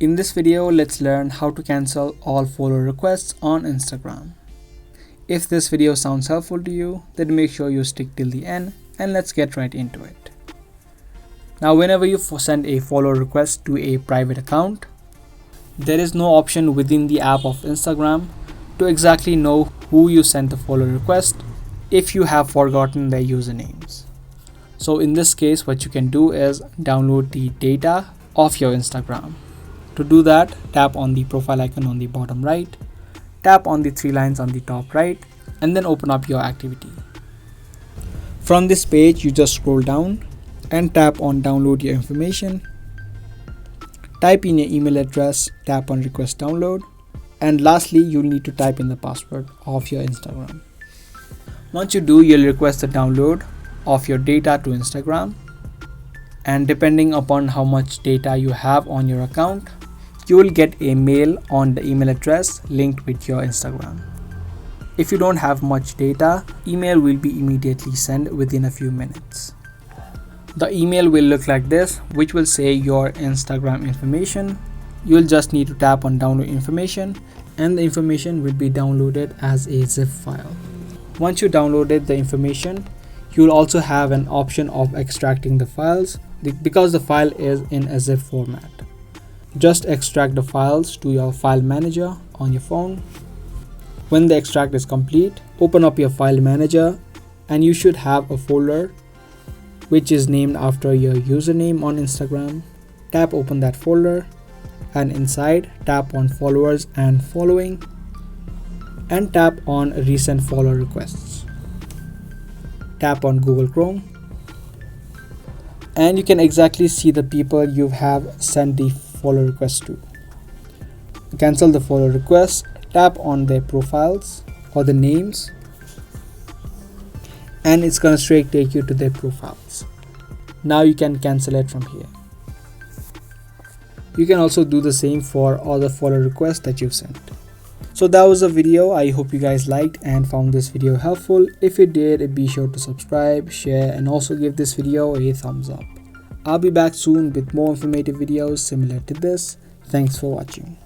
In this video, let's learn how to cancel all follow requests on Instagram. If this video sounds helpful to you, then make sure you stick till the end and let's get right into it. Now, whenever you send a follow request to a private account, there is no option within the app of Instagram to exactly know who you sent the follow request if you have forgotten their usernames. So in this case, what you can do is download the data of your Instagram. To do that, tap on the profile icon on the bottom right, tap on the three lines on the top right, and then open up your activity. From this page, you just scroll down and tap on download your information. Type in your email address, tap on request download, and lastly, you'll need to type in the password of your Instagram. Once you do, you'll request the download of your data to Instagram, and depending upon how much data you have on your account, you will get a mail on the email address linked with your Instagram. If you don't have much data, email will be immediately sent within a few minutes. The email will look like this, which will say your Instagram information. You'll just need to tap on download information and the information will be downloaded as a zip file. Once you downloaded the information, you'll also have an option of extracting the files because the file is in a zip format. Just extract the files to your file manager on your phone. When the extract is complete, open up your file manager and you should have a folder which is named after your username on Instagram. Tap open that folder and inside tap on followers and following and tap on recent follow requests. Tap on Google Chrome and you can exactly see the people you have sent the follow request to. To cancel the follow request, tap on their profiles or the names and it's gonna straight take you to their profiles. Now you can cancel it from here. You can also do the same for all the follow requests that you've sent. So that was the video. I hope you guys liked and found this video helpful. If you did, be sure to subscribe, share, and also give this video a thumbs up. I'll be back soon with more informative videos similar to this. Thanks for watching.